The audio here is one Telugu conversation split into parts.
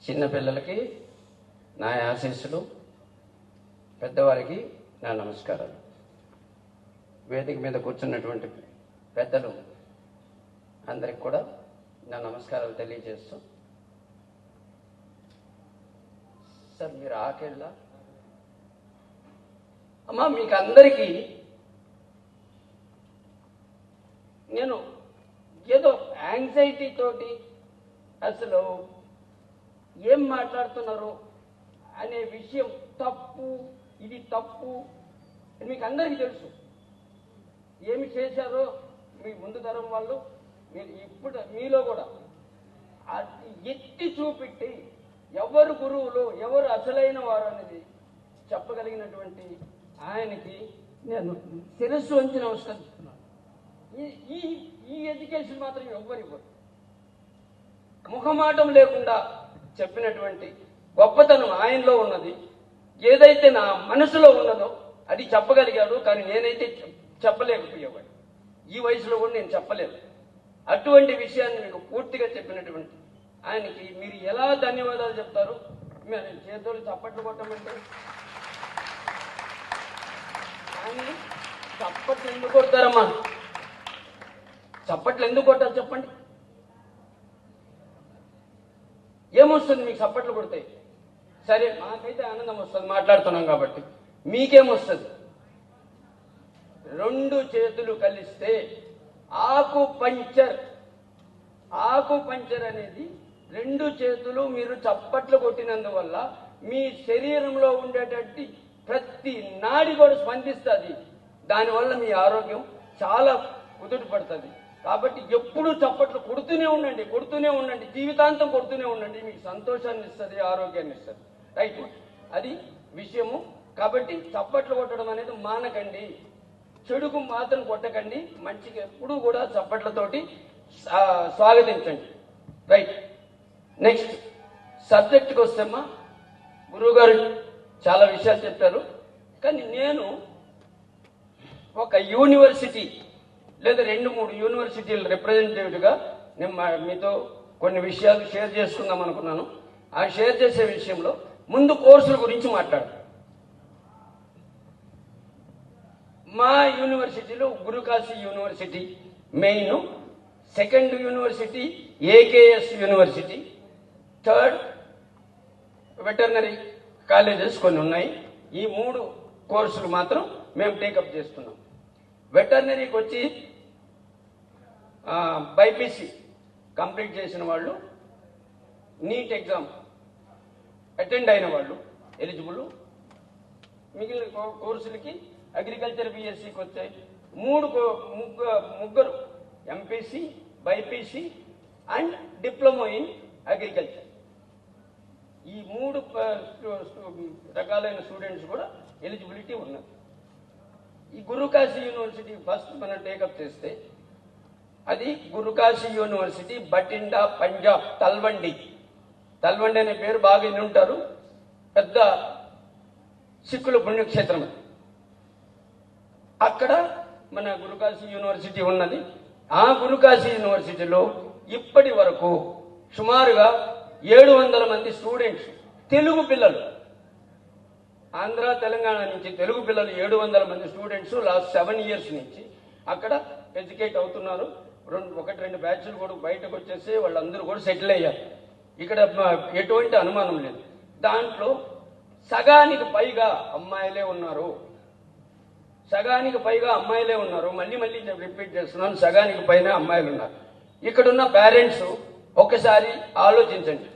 చిన్నపిల్లలకి నా ఆశీస్సులు, పెద్దవారికి నా నమస్కారాలు. వేదిక మీద కూర్చున్నటువంటి పెద్దలు అందరికి కూడా నా నమస్కారాలు తెలియజేస్తూ, సార్ మీరు ఆకెళ్ళా అమ్మా, మీకు అందరికీ నేను ఏదో యాంగ్జైటీ తోటి అసలు ఏం మాట్లాడుతున్నారు అనే విషయం తప్పు, ఇది తప్పు మీకు అందరికీ తెలుసు. ఏమి చేశారో మీ ముందు తరం వాళ్ళు, మీరు ఇప్పుడు మీలో కూడా ఎత్తి చూపెట్టి ఎవరు గురువులు, ఎవరు అసలైన వారు అనేది చెప్పగలిగినటువంటి ఆయనకి నేను శిరస్సు వంచి నమస్కరిస్తున్నాను. ఈ ఎడ్యుకేషన్ మాత్రం ఎవ్వరు ఇవ్వరు. ముఖమాటం లేకుండా చెప్పినటువంటి గొప్పతనం ఆయనలో ఉన్నది. ఏదైతే నా మనసులో ఉన్నదో అది చెప్పగలిగాడు, కానీ నేనైతే చెప్పలేకపోయేవాడు. ఈ వయసులో కూడా నేను చెప్పలేదు. అటువంటి విషయాన్ని మీకు పూర్తిగా చెప్పినటువంటి ఆయనకి మీరు ఎలా ధన్యవాదాలు చెప్తారు? మేము చేతులు చప్పట్లు కొట్టమంటే ఆయన చప్పట్లు ఎందుకు కొడతారమ్మా? చప్పట్లు ఎందుకు కొట్టారు చెప్పండి? ఏమొస్తుంది మీకు చప్పట్లు కొడితే? సరే, మాకైతే ఆనందం వస్తుంది మాట్లాడుతున్నాం కాబట్టి. మీకేమొస్తుంది? రెండు చేతులు కలిస్తే ఆకు పంచర్ అనేది రెండు చేతులు మీరు చప్పట్లు కొట్టినందువల్ల మీ శరీరంలో ఉండేటట్టు ప్రతి నాడి కూడా స్పందిస్తుంది. దానివల్ల మీ ఆరోగ్యం చాలా కుదుట పడుతుంది. కాబట్టి ఎప్పుడూ చప్పట్లు కొడుతూనే ఉండండి, జీవితాంతం కొడుతూనే ఉండండి. మీకు సంతోషాన్ని ఇస్తుంది, ఆరోగ్యాన్ని ఇస్తుంది. రైట్, అది విషయము. కాబట్టి చప్పట్లు కొట్టడం అనేది మానకండి, చెడుకు మాత్రం కొట్టకండి, మంచిగా ఎప్పుడూ కూడా చప్పట్లతోటి స్వాగతించండి. రైట్, నెక్స్ట్ సబ్జెక్ట్కి వస్తేమ్మా, గురువుగారు చాలా విషయాలు చెప్పారు. కానీ నేను ఒక యూనివర్సిటీ లేదా 2-3 యూనివర్సిటీల రిప్రజెంటేటివ్గా నేను మీతో కొన్ని విషయాలు షేర్ చేసుకుందాం అనుకున్నాను. ఆ షేర్ చేసే విషయంలో ముందు కోర్సుల గురించి మాట్లాడు. మా యూనివర్సిటీలో Gurukashi university main, second university AKS university, third veterinary colleges కొన్ని ఉన్నాయి. ఈ 3 కోర్సులు మాత్రం మేము టేకప్ చేస్తున్నాం. వెటర్నరీకి వచ్చి బైపీసీ కంప్లీట్ చేసిన వాళ్ళు, నీట్ ఎగ్జామ్ అటెండ్ అయిన వాళ్ళు ఎలిజిబుల్. మిగిలిన కోర్సులకి అగ్రికల్చర్ బిఎస్సికి వచ్చాయి. ముగ్గురు MPC, BiPC and diploma in agriculture. ఈ 3 రకాలైన స్టూడెంట్స్ కూడా ఎలిజిబిలిటీ ఉన్నది. ఈ గురుకాశీ యూనివర్సిటీ ఫస్ట్ మనం టేకప్ చేస్తే అది గురుకాశీ యూనివర్సిటీ, బటిండా, పంజాబ్, తల్వండి అనే పేరు బాగా విని ఉంటారు. పెద్ద సిక్కుల పుణ్యక్షేత్రం. అక్కడ మన గురుకాశీ యూనివర్సిటీ ఉన్నది. ఆ గురుకాశీ యూనివర్సిటీలో ఇప్పటి వరకు సుమారుగా 700 మంది స్టూడెంట్స్, తెలుగు పిల్లలు, ఆంధ్ర తెలంగాణ నుంచి తెలుగు పిల్లలు 700 మంది స్టూడెంట్స్ లాస్ట్ 7 years నుంచి అక్కడ ఎడ్యుకేట్ అవుతున్నారు. 1-2 బ్యాచ్లు కూడా బయటకు వచ్చేసి వాళ్ళందరూ కూడా సెటిల్ అయ్యారు. ఇక్కడ ఎటువంటి అనుమానం లేదు. దాంట్లో సగానికి పైగా అమ్మాయిలే ఉన్నారు. మళ్ళీ రిపీట్ చేస్తున్నాను, సగానికి పైన అమ్మాయిలు ఉన్నారు. ఇక్కడున్న పేరెంట్స్ ఒకసారి ఆలోచించండి.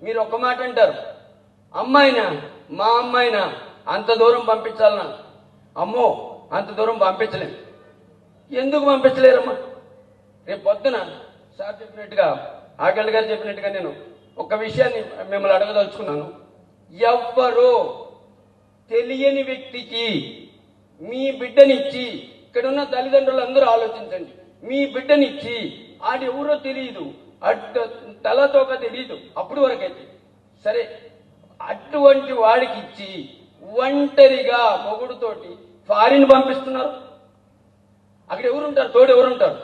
మీరు ఒక్క మాట అంటారు, మా అమ్మాయినా అంత దూరం పంపించాలన్నా? అమ్మో, అంత దూరం పంపించలేము. ఎందుకు పంపించలేరమ్మా? రేపు పొద్దున సార్ చెప్పినట్టుగా, ఆకలి గారు చెప్పినట్టుగా నేను ఒక విషయాన్ని మిమ్మల్ని అడగదలుచుకున్నాను. ఎవ్వరో తెలియని వ్యక్తికి మీ బిడ్డనిచ్చి, ఇక్కడున్న తల్లిదండ్రులు అందరూ ఆలోచించండి, మీ బిడ్డనిచ్చి ఆడు ఎవరో తెలియదు, తలతోక తెలియదు అప్పుడు వరకైతే సరే, అటువంటి వాడికి ఇచ్చి ఒంటరిగా మొగుడుతోటి ఫారిన్ పంపిస్తున్నారు. అక్కడ ఎవరుంటారు? తోడు ఎవరుంటారు?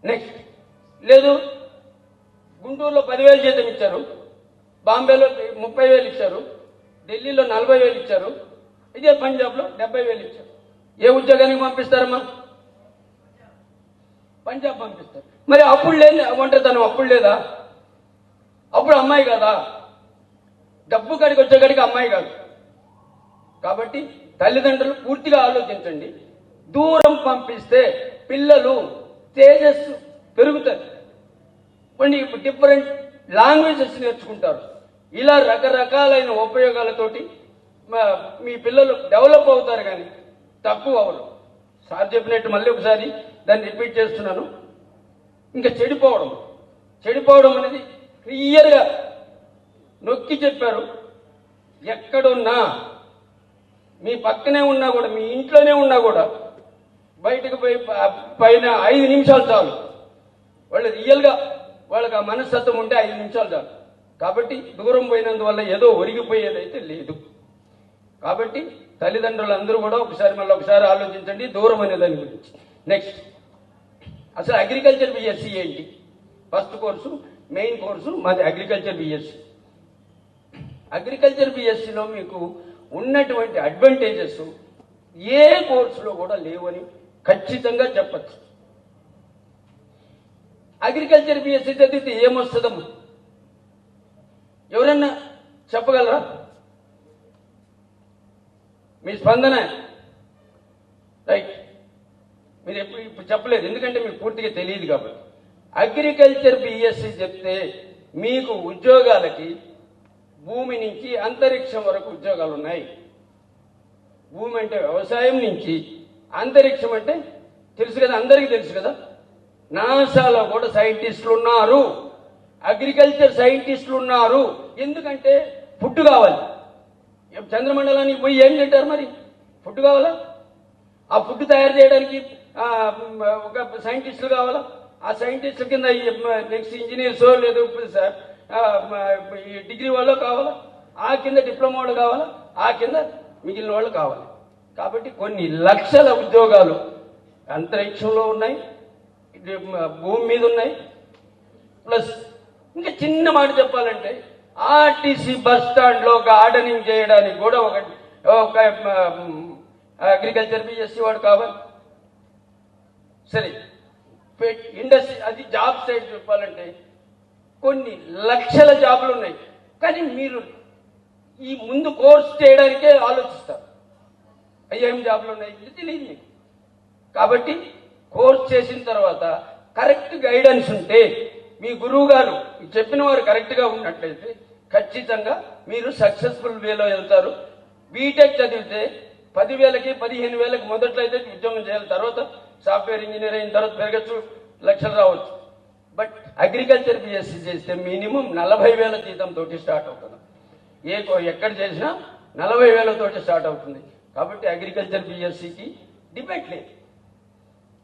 నెక్స్ట్ లేదు, గుంటూరులో 10,000 జీతం ఇచ్చారు, బాంబేలో 30,000 ఇచ్చారు, ఢిల్లీలో 40,000 ఇచ్చారు, ఇదే పంజాబ్లో 70,000 ఇచ్చారు. ఏ ఉద్యోగానికి పంపిస్తారమ్మా? పంజాబ్ పంపిస్తారు. మరి అప్పుడు లేదు ఒంటరితనం, అప్పుడు లేదా? అప్పుడు అమ్మాయి కదా, డబ్బు కాడికి వచ్చేకాడికి అమ్మాయి కాదు. కాబట్టి తల్లిదండ్రులు పూర్తిగా ఆలోచించండి. దూరం పంపిస్తే పిల్లలు తేజస్సు పెరుగుతుంది, కొన్ని డిఫరెంట్ లాంగ్వేజెస్ నేర్చుకుంటారు. ఇలా రకరకాలైన ఉపయోగాలతోటి మీ పిల్లలు డెవలప్ అవుతారు, కానీ తక్కువ అవరు. సార్ చెప్పినట్టు మళ్ళీ ఒకసారి దాన్ని రిపీట్ చేస్తున్నాను. ఇంకా చెడిపోవడం అనేది క్లియర్గా నొక్కి చెప్పారు. ఎక్కడున్నా, మీ పక్కనే ఉన్నా కూడా, మీ ఇంట్లోనే ఉన్నా కూడా, బయటకు పోయి పైన 5 నిమిషాలు చాలు. వాళ్ళు రియల్గా వాళ్ళకి ఆ మనస్తత్వం ఉంటే 5 నిమిషాలు చాలు. కాబట్టి దూరం పోయినందువల్ల ఏదో ఒరిగిపోయేదైతే లేదు. కాబట్టి తల్లిదండ్రులందరూ కూడా ఒకసారి ఆలోచించండి దూరం అనే దాని గురించి. నెక్స్ట్, అసలు అగ్రికల్చర్ బిఎస్సి ఏంటి? ఫస్ట్ కోర్సు, మెయిన్ కోర్సు మాది అగ్రికల్చర్ బిఎస్సి. అగ్రికల్చర్ బిఎస్సిలో మీకు ఉన్నటువంటి అడ్వాంటేజెస్ ఏ కోర్సులో కూడా లేవని ఖచ్చితంగా చెప్పచ్చు. అగ్రికల్చర్ బిఎస్సి చదివితే ఏమొస్తుందమ్మా? ఎవరన్నా చెప్పగలరా? మీ స్పందన రైట్. మీరు ఇప్పుడు చెప్పలేదు, ఎందుకంటే మీకు పూర్తిగా తెలియదు కాబట్టి. అగ్రికల్చర్ బిఎస్సి చెప్తే మీకు ఉద్యోగాలకి భూమి నుంచి అంతరిక్షం వరకు ఉద్యోగాలు ఉన్నాయి. భూమి అంటే వ్యవసాయం నుంచి అంతరిక్షం అంటే తెలుసు కదా, అందరికీ తెలుసు కదా. నాసాలో కూడా సైంటిస్టులు ఉన్నారు, అగ్రికల్చర్ సైంటిస్టులు ఉన్నారు. ఎందుకంటే ఫుడ్ కావాలి. చంద్రమండలానికి పోయి ఏం తింటారు? మరి ఫుడ్ కావాలా? ఆ ఫుడ్ తయారు చేయడానికి ఒక సైంటిస్టులు కావాలా? ఆ సైంటిస్టుల కింద నెక్స్ట్ ఇంజనీర్స్ లేదు డిగ్రీ వాళ్ళు కావాలా? ఆ కింద డిప్లొమా వాళ్ళు కావాలా? ఆ కింద మిగిలిన వాళ్ళు కావాలి. కాబట్టి కొన్ని లక్షల ఉద్యోగాలు అంతరిక్షంలో ఉన్నాయి, భూమి మీద ఉన్నాయి. ప్లస్ ఇంకా చిన్న మాట చెప్పాలంటే ఆర్టీసీ బస్ స్టాండ్లో గార్డెనింగ్ చేయడానికి కూడా ఒక అగ్రికల్చర్ బిఎస్సి వాడు కావాలి. సరే, ఇండస్ట్రీ అది జాబ్ సైడ్ చెప్పాలంటే కొన్ని లక్షల జాబులు ఉన్నాయి. కానీ మీరు ఈ ముందు కోర్స్ చేయడానికే ఆలోచిస్తారు, ఏం జాబులు ఉన్నాయి ఇది తెలియదు మీకు. కాబట్టి కోర్స్ చేసిన తర్వాత కరెక్ట్ గైడెన్స్ ఉంటే, మీ గురువు గారు చెప్పిన వారు కరెక్ట్గా ఉన్నట్లయితే ఖచ్చితంగా మీరు సక్సెస్ఫుల్ వేలో వెళ్తారు. బీటెక్ చదివితే 10,000కి 15,000కి మొదట్లో అయితే ఉద్యోగం చేయాలి, తర్వాత సాఫ్ట్వేర్ ఇంజనీర్ అయిన తర్వాత పెరగచ్చు, లక్షలు రావచ్చు. బట్ అగ్రికల్చర్ బిఎస్సి చేస్తే మినిమం 40,000 జీతంతో స్టార్ట్ అవుతుంది. ఎక్కడ చేసినా 40,000 స్టార్ట్ అవుతుంది. కాబట్టి అగ్రికల్చర్ బిఎస్సికి డిబేట్ లేదు.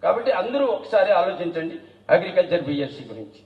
కాబట్టి అందరూ ఒకసారి ఆలోచించండి అగ్రికల్చర్ బిఎస్సి గురించి.